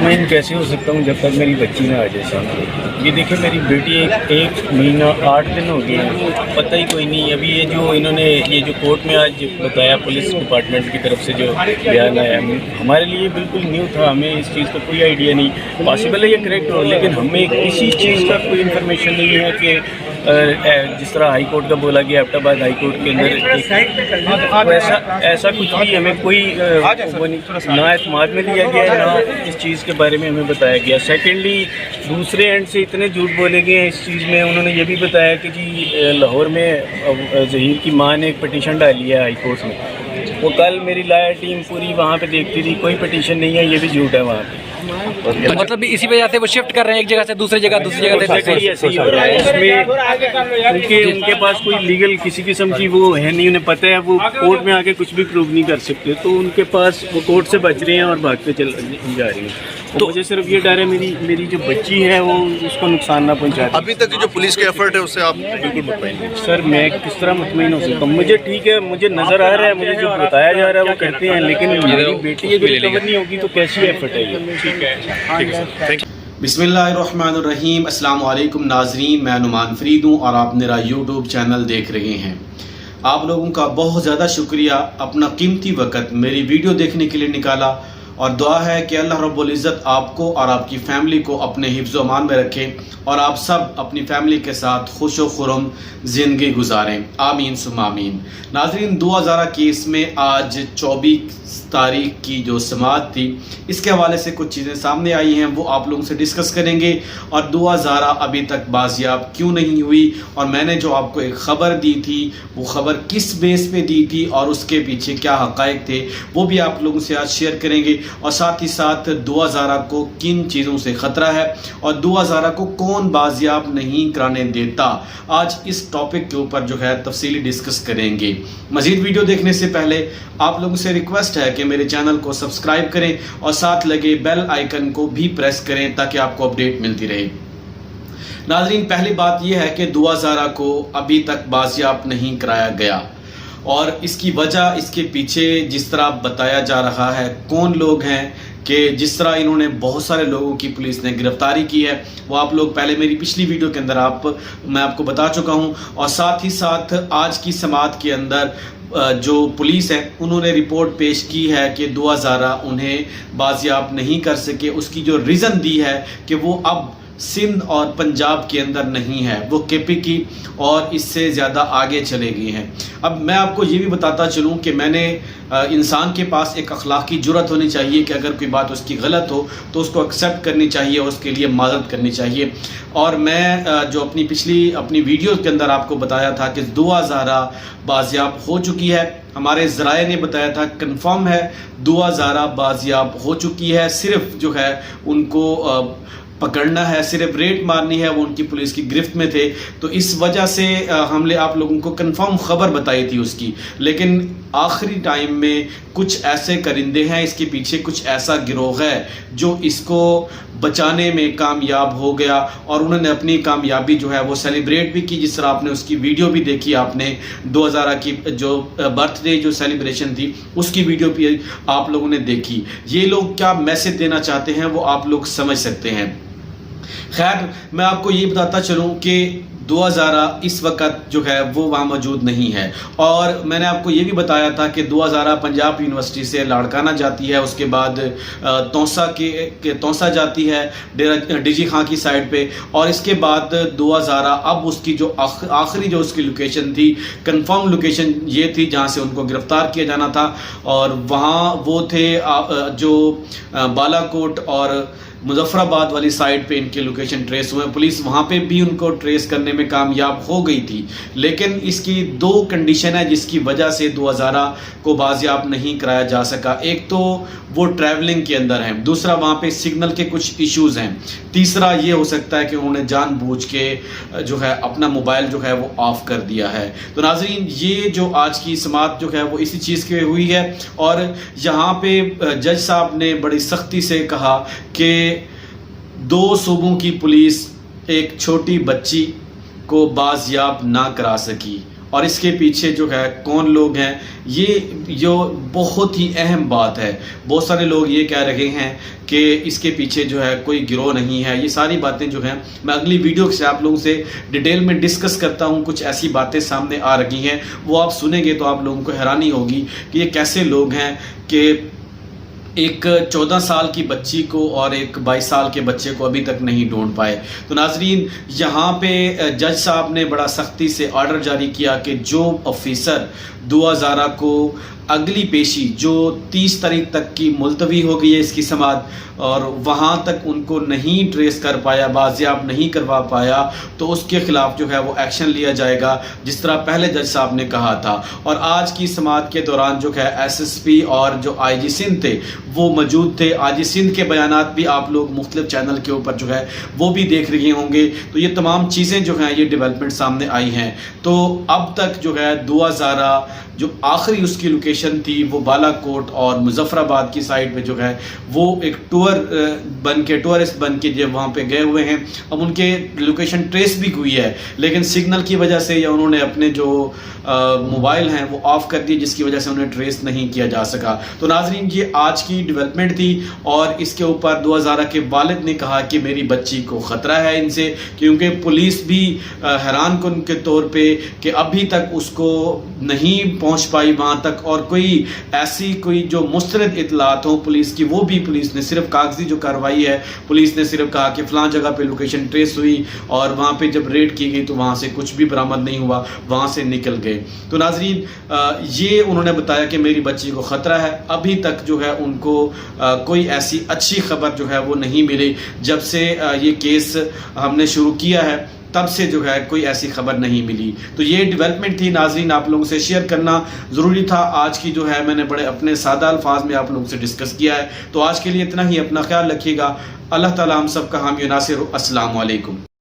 مطمئن کیسے ہو سکتا ہوں جب تک میری بچی نہ آ جائے سامنے. یہ دیکھیں میری بیٹی ایک مہینہ 8 دن ہو گئے ہیں, پتہ ہی کوئی نہیں. ابھی یہ جو انہوں نے یہ جو کورٹ میں آج بتایا پولیس ڈپارٹمنٹ کی طرف سے جو بیان آیا, ہمارے لیے بالکل نیو تھا. ہمیں اس چیز کا کوئی آئیڈیا نہیں. پاسبل ہے یہ کریکٹ ہو, لیکن ہمیں کسی چیز کا کوئی انفارمیشن نہیں ہے کہ جس طرح ہائی کورٹ کا بولا گیا ایبٹ آباد ہائی کورٹ کے اندر ایسا کچھ بھی ہمیں کوئی نہ اعتماد میں لیا گیا ہے, نہ اس چیز کے بارے میں ہمیں بتایا گیا. سیکنڈلی دوسرے اینڈ سے اتنے جھوٹ بولے گئے ہیں اس چیز میں. انہوں نے یہ بھی بتایا کہ جی لاہور میں ظہیر کی ماں نے ایک پٹیشن ڈالی ہے ہائی کورٹ میں. وہ کل میری لائر ٹیم پوری وہاں پہ دیکھتی تھی, کوئی پٹیشن نہیں ہے, یہ بھی جھوٹ ہے وہاں پہ. تو مطلب اسی وجہ سے وہ شفٹ کر رہے ہیں ایک جگہ سے دوسری جگہ ایسے ہی ہو رہا ہے اس میں, کیونکہ ان کے پاس کوئی لیگل کسی قسم کی وہ ہے نہیں. انہیں پتہ ہے وہ کورٹ میں آ کے کچھ بھی پروو نہیں کر سکتے, تو ان کے پاس وہ کورٹ سے بچ رہے ہیں اور بھاگتے چل جا رہی ہیں. تو مجھے صرف یہ ڈر ہے میری جو بچی ہے وہ اس کو نقصان نہ پہنچائے. ابھی تک جو پولیس کے ایفرٹ ہے اس سے آپ بالکل مطمئن ہیں؟ سر میں کس طرح مطمئن ہو سکتا ہوں؟ مجھے ٹھیک ہے, مجھے نظر آ رہا ہے, مجھے جو بتایا جا رہا ہے وہ کرتے ہیں, لیکن میری بیٹی اگر ریکور نہیں ہوگی تو کیسی ایفرٹ ہے یہ؟ ٹھیک ہے. بسم اللہ الرحمن الرحیم. السلام علیکم ناظرین, میں نعمان فرید ہوں اور آپ میرا یوٹیوب چینل دیکھ رہے ہیں. آپ لوگوں کا بہت زیادہ شکریہ, اپنا قیمتی وقت میری ویڈیو دیکھنے کے لیے نکالا, اور دعا ہے کہ اللہ رب العزت آپ کو اور آپ کی فیملی کو اپنے حفظ و امان میں رکھے اور آپ سب اپنی فیملی کے ساتھ خوش و خرم زندگی گزاریں, آمین ثم آمین. ناظرین, 2000 کیس میں آج 24 تاریخ کی جو سماعت تھی اس کے حوالے سے کچھ چیزیں سامنے آئی ہیں, وہ آپ لوگوں سے ڈسکس کریں گے. اور 2000 ابھی تک بازیاب کیوں نہیں ہوئی, اور میں نے جو آپ کو ایک خبر دی تھی وہ خبر کس بیس پہ دی تھی اور اس کے پیچھے کیا حقائق تھے وہ بھی آپ لوگوں سے آج شیئر کریں گے. اور ساتھ ہی ساتھ 2000 کو کن چیزوں سے خطرہ ہے اور 2000 کو کون بازیاب نہیں کرانے دیتا, آج اس ٹاپک کے اوپر جو ہے تفصیلی ڈسکس کریں گے. مزید ویڈیو دیکھنے سے پہلے آپ لوگوں سے ریکویسٹ ہے کہ میرے چینل کو سبسکرائب کریں اور ساتھ لگے بیل آئیکن کو بھی پریس کریں تاکہ آپ کو اپڈیٹ ملتی رہے. ناظرین, پہلی بات یہ ہے کہ 2000 کو ابھی تک بازیاب نہیں کرایا گیا, اور اس کی وجہ اس کے پیچھے جس طرح بتایا جا رہا ہے کون لوگ ہیں, کہ جس طرح انہوں نے بہت سارے لوگوں کی پولیس نے گرفتاری کی ہے وہ آپ لوگ پہلے میری پچھلی ویڈیو کے اندر میں آپ کو بتا چکا ہوں. اور ساتھ ہی ساتھ آج کی سماعت کے اندر جو پولیس ہے انہوں نے رپورٹ پیش کی ہے کہ 2000 انہیں بازیاب نہیں کر سکے. اس کی جو ریزن دی ہے کہ وہ اب سندھ اور پنجاب کے اندر نہیں ہے, وہ کے پی کی اور اس سے زیادہ آگے چلے گئے ہیں. اب میں آپ کو یہ بھی بتاتا چلوں کہ میں نے انسان کے پاس ایک اخلاقی جرات ہونی چاہیے کہ اگر کوئی بات اس کی غلط ہو تو اس کو ایکسیپٹ کرنی چاہیے, اس کے لیے معذرت کرنی چاہیے. اور میں جو اپنی ویڈیو کے اندر آپ کو بتایا تھا کہ 2000 بازیاب ہو چکی ہے, ہمارے ذرائع نے بتایا تھا کنفرم ہے 2000 بازیاب ہو چکی ہے. صرف جو ہے ان کو پکڑنا ہے, صرف ریٹ مارنی ہے, وہ ان کی پولیس کی گرفت میں تھے. تو اس وجہ سے ہم نے آپ لوگوں کو کنفرم خبر بتائی تھی اس کی, لیکن آخری ٹائم میں کچھ ایسے کرندے ہیں, اس کے پیچھے کچھ ایسا گروہ ہے جو اس کو بچانے میں کامیاب ہو گیا, اور انہوں نے اپنی کامیابی جو ہے وہ سیلیبریٹ بھی کی. جس طرح آپ نے اس کی ویڈیو بھی دیکھی, آپ نے 2000 کی جو برتھ ڈے جو سیلیبریشن تھی اس کی ویڈیو بھی آپ لوگوں نے دیکھی. یہ لوگ کیا میسج دینا چاہتے ہیں وہ آپ لوگ سمجھ سکتے ہیں. خیر, میں آپ کو یہ بتاتا چلوں کہ 2000 اس وقت جو ہے وہ وہاں موجود نہیں ہے. اور میں نے آپ کو یہ بھی بتایا تھا کہ 2000 پنجاب یونیورسٹی سے لاڑکانہ جاتی ہے, اس کے بعد تونسا جاتی ہے ڈی جی خان کی سائڈ پہ, اور اس کے بعد 2000 اب اس کی جو آخری جو اس کی لوکیشن تھی, کنفرم لوکیشن یہ تھی جہاں سے ان کو گرفتار کیا جانا تھا, اور وہاں وہ تھے جو بالا کوٹ اور مظفر آباد والی سائڈ پہ ان کے لوکیشن ٹریس ہوئے. پولیس وہاں پہ بھی ان کو ٹریس کرنے میں کامیاب ہو گئی تھی, لیکن اس کی 2 کنڈیشن ہے جس کی وجہ سے 2000 کو بازیاب نہیں کرایا جا سکا. ایک تو وہ ٹریولنگ کے اندر ہیں, دوسرا وہاں پہ سگنل کے کچھ ایشوز ہیں, تیسرا یہ ہو سکتا ہے کہ انہوں نے جان بوجھ کے جو ہے اپنا موبائل جو ہے وہ آف کر دیا ہے. تو ناظرین, یہ جو آج کی سماعت جو ہے وہ اسی چیز کی ہوئی ہے, اور یہاں پہ جج صاحب نے بڑی سختی سے کہا کہ 2 صوبوں کی پولیس ایک چھوٹی بچی کو بازیاب نہ کرا سکی, اور اس کے پیچھے جو ہے کون لوگ ہیں، یہ جو بہت ہی اہم بات ہے۔ بہت سارے لوگ یہ کہہ رہے ہیں کہ اس کے پیچھے جو ہے کوئی گروہ نہیں ہے۔ یہ ساری باتیں جو ہیں میں اگلی ویڈیو سے آپ لوگوں سے ڈیٹیل میں ڈسکس کرتا ہوں۔ کچھ ایسی باتیں سامنے آ رہی ہیں، وہ آپ سنیں گے تو آپ لوگوں کو حیرانی ہوگی کہ یہ کیسے لوگ ہیں کہ ایک 14 سال کی بچی کو اور ایک 22 سال کے بچے کو ابھی تک نہیں ڈھونڈ پائے۔ تو ناظرین، یہاں پہ جج صاحب نے بڑا سختی سے آرڈر جاری کیا کہ جو آفیسر دعا زارا کو اگلی پیشی جو 30 تاریخ تک کی ملتوی ہو گئی ہے اس کی سماعت، اور وہاں تک ان کو نہیں ٹریس کر پایا، بازیاب نہیں کروا پایا، تو اس کے خلاف جو ہے وہ ایکشن لیا جائے گا، جس طرح پہلے جج صاحب نے کہا تھا۔ اور آج کی سماعت کے دوران جو ہے ایس ایس پی اور جو آئی جی سندھ تھے وہ موجود تھے۔ آئی جی سندھ کے بیانات بھی آپ لوگ مختلف چینل کے اوپر جو ہے وہ بھی دیکھ رہے ہوں گے۔ تو یہ تمام چیزیں جو ہیں یہ ڈیولپمنٹ سامنے آئی ہیں۔ تو اب تک جو ہے دعا زارا جو آخری اس کی لوکیشن تھی وہ بالا کوٹ اور مظفر آباد کی سائڈ پہ جو ہے وہ ایک ٹورسٹ بن کے جو وہاں پہ گئے ہوئے ہیں۔ اب ان کے لوکیشن ٹریس بھی ہوئی ہے، لیکن سگنل کی وجہ سے یا انہوں نے اپنے جو موبائل ہیں وہ آف کر دی، جس کی وجہ سے انہیں ٹریس نہیں کیا جا سکا۔ تو ناظرین، یہ آج کی ڈیولپمنٹ تھی، اور اس کے اوپر دعا زارا کے والد نے کہا کہ میری بچی کو خطرہ ہے ان سے، کیونکہ پولیس بھی حیران کن کے طور پہ کہ ابھی تک اس کو نہیں پہنچ پائی وہاں تک، اور کوئی ایسی کوئی جو مستند اطلاعات ہوں پولیس کی، وہ بھی پولیس نے صرف کاغذی جو کارروائی ہے، پولیس نے صرف کہا کہ فلاں جگہ پہ لوکیشن ٹریس ہوئی، اور وہاں پہ جب ریڈ کی گئی تو وہاں سے کچھ بھی برآمد نہیں ہوا، وہاں سے نکل گئے۔ تو ناظرین، یہ انہوں نے بتایا کہ میری بچی کو خطرہ ہے۔ ابھی تک جو ہے ان کو کوئی ایسی اچھی خبر جو ہے وہ نہیں ملی۔ جب سے یہ کیس ہم نے شروع کیا ہے تب سے جو ہے کوئی ایسی خبر نہیں ملی۔ تو یہ ڈیولپمنٹ تھی ناظرین، آپ لوگوں سے شیئر کرنا ضروری تھا۔ آج کی جو ہے میں نے بڑے اپنے سادہ الفاظ میں آپ لوگوں سے ڈسکس کیا ہے۔ تو آج کے لیے اتنا ہی، اپنا خیال رکھیے گا۔ اللہ تعالی ہم سب کا حامی و ناصر ہو۔ السلام علیکم۔